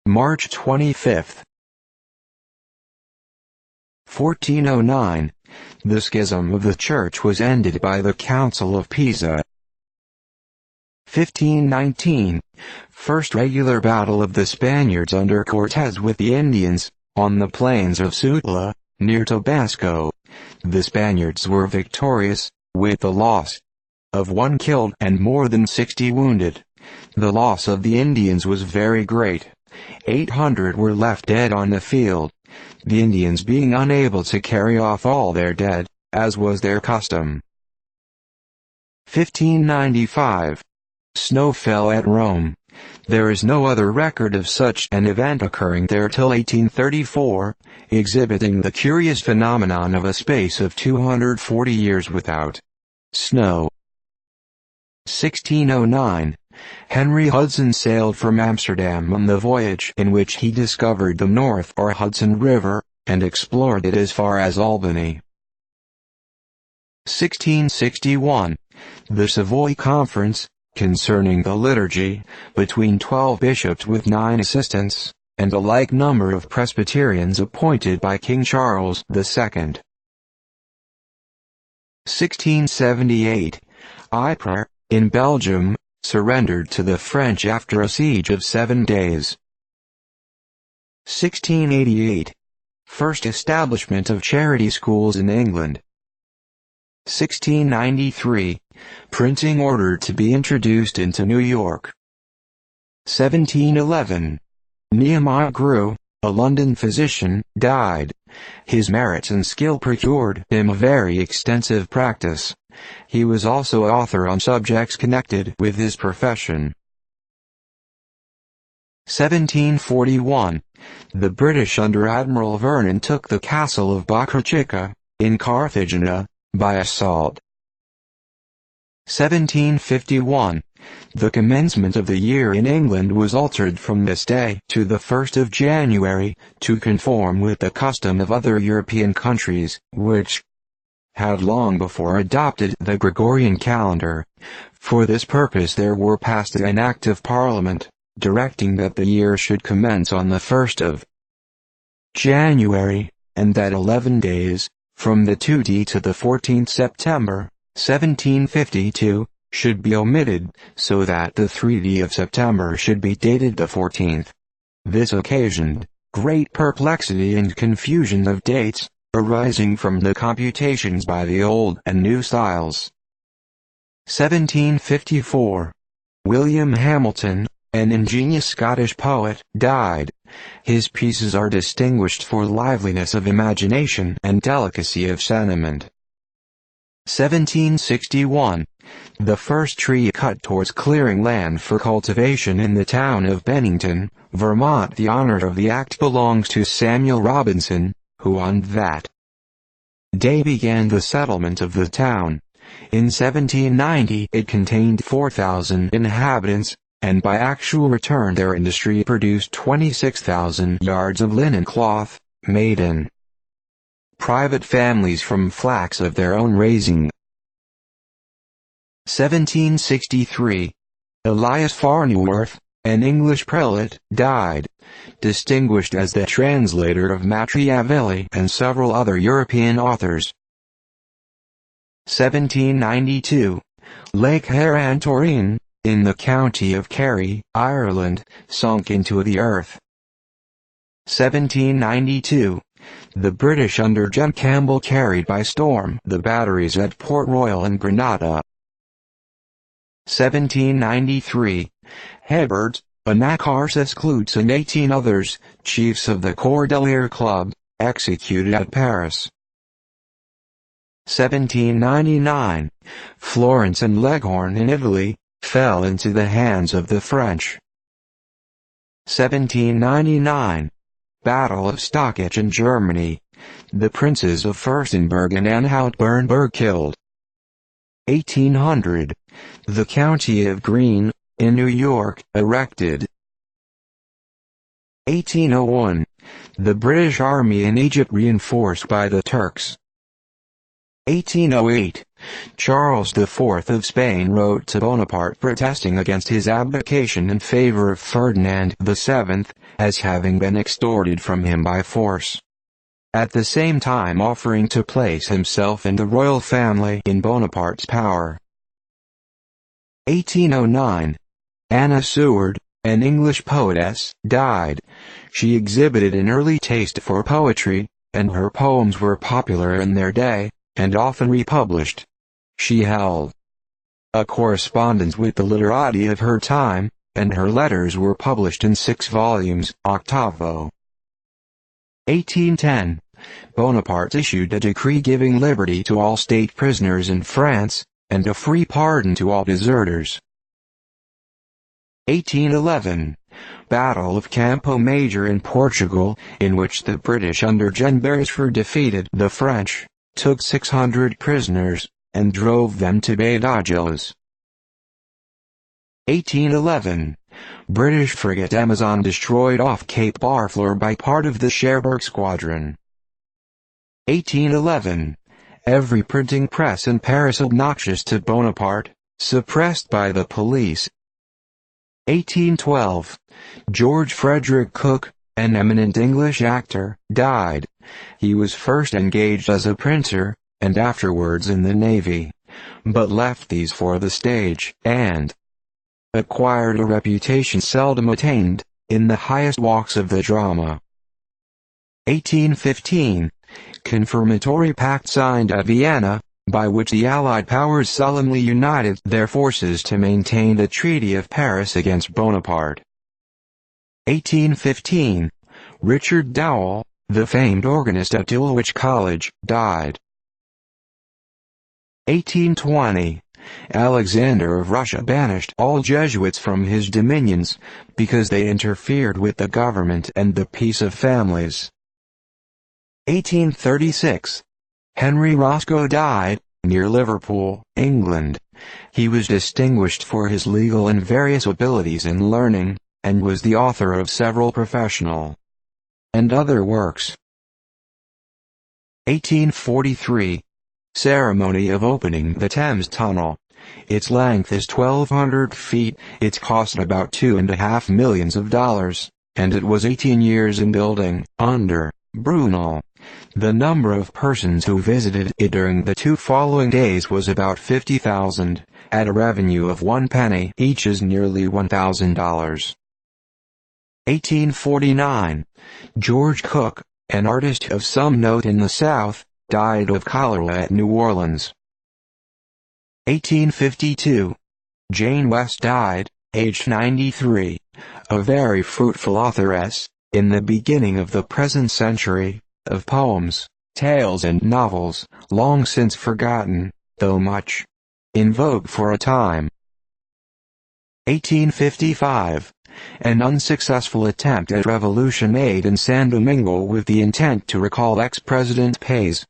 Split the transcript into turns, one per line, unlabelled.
March 25. 1409. The schism of the Church was ended by the Council of Pisa. 1519. First regular battle of the Spaniards under Cortés with the Indians, on the plains of Sutla, near Tabasco. The Spaniards were victorious, with the loss of 1 killed and more than 60 wounded. The loss of the Indians was very great. 800 were left dead on the field, the Indians being unable to carry off all their dead, as was their custom. 1595. Snow fell at Rome. There is no other record of such an event occurring there till 1834, exhibiting the curious phenomenon of a space of 240 years without snow. 1609. Henry Hudson sailed from Amsterdam on the voyage in which he discovered the North or Hudson River, and explored it as far as Albany. 1661. The Savoy Conference, concerning the liturgy, between 12 bishops with 9 assistants, and a like number of Presbyterians appointed by King Charles II. 1678. Ypres, in Belgium, surrendered to the French after a siege of 7 days. 1688. First establishment of charity schools in England. 1693. Printing ordered to be introduced into New York. 1711. Nehemiah Grew, a London physician, died. His merits and skill procured him a very extensive practice. He was also author on subjects connected with his profession. 1741. The British under Admiral Vernon took the castle of Boca Chica, in Carthagena, by assault. 1751. The commencement of the year in England was altered from this day to the 1st of January, to conform with the custom of other European countries, which had long before adopted the Gregorian calendar. For this purpose there were passed an Act of Parliament, directing that the year should commence on the 1st of January, and that 11 days, from the 2d to the 14th September, 1752, should be omitted, so that the 3d of September should be dated the 14th. This occasioned great perplexity and confusion of dates, arising from the computations by the old and new styles. 1754. William Hamilton, an ingenious Scottish poet, died. His pieces are distinguished for liveliness of imagination and delicacy of sentiment. 1761. The first tree cut towards clearing land for cultivation in the town of Bennington, Vermont. The honor of the act belongs to Samuel Robinson, who on that day began the settlement of the town. In 1790 it contained 4,000 inhabitants, and by actual return their industry produced 26,000 yards of linen cloth, made in private families from flax of their own raising. 1763. Elias Farnworth, an English prelate, died, distinguished as the translator of Machiavelli and several other European authors. 1792. Lake Harantorin, in the county of Kerry, Ireland, sunk into the earth. 1792. The British under John Campbell carried by storm the batteries at Port Royal and Grenada. 1793. Hebert, Anacharsis Cloots and 18 others, chiefs of the Cordelier Club, executed at Paris. 1799. Florence and Leghorn in Italy, fell into the hands of the French. 1799. Battle of Stockach in Germany. The princes of Fürstenberg and Anhalt-Bernburg killed. 1800. The county of Greene, in New York, erected. 1801. The British army in Egypt reinforced by the Turks. 1808. Charles IV of Spain wrote to Bonaparte protesting against his abdication in favor of Ferdinand VII, as having been extorted from him by force. At the same time offering to place himself and the royal family in Bonaparte's power. 1809. Anna Seward, an English poetess, died. She exhibited an early taste for poetry, and her poems were popular in their day, and often republished. She held a correspondence with the literati of her time, and her letters were published in 6 volumes, octavo. 1810. Bonaparte issued a decree giving liberty to all state prisoners in France, and a free pardon to all deserters. 1811. Battle of Campo Major in Portugal, in which the British under Jean Beresford defeated the French, took 600 prisoners, and drove them to Badajoz. 1811. British frigate Amazon destroyed off Cape Barfleur by part of the Cherbourg Squadron. 1811. Every printing press in Paris obnoxious to Bonaparte, suppressed by the police. 1812. George Frederick Cooke, an eminent English actor, died. He was first engaged as a printer, and afterwards in the Navy, but left these for the stage, and acquired a reputation seldom attained, in the highest walks of the drama. 1815. Confirmatory pact signed at Vienna, by which the Allied powers solemnly united their forces to maintain the Treaty of Paris against Bonaparte. 1815. Richard Dowell, the famed organist at Dulwich College, died. 1820. Alexander of Russia banished all Jesuits from his dominions, because they interfered with the government and the peace of families. 1836. Henry Roscoe died, near Liverpool, England. He was distinguished for his legal and various abilities in learning, and was the author of several professional and other works. 1843. Ceremony of opening the Thames Tunnel. Its length is 1,200 feet, its cost about $2.5 million, and it was 18 years in building, under Brunel. The number of persons who visited it during the 2 following days was about 50,000, at a revenue of 1 penny each is nearly $1,000. 1849. George Cook, an artist of some note in the South, died of cholera at New Orleans. 1852. Jane West died, aged 93, a very fruitful authoress, in the beginning of the present century, of poems, tales and novels, long since forgotten, though much in vogue for a time. 1855. An unsuccessful attempt at revolution made in San Domingo with the intent to recall ex-President Paez.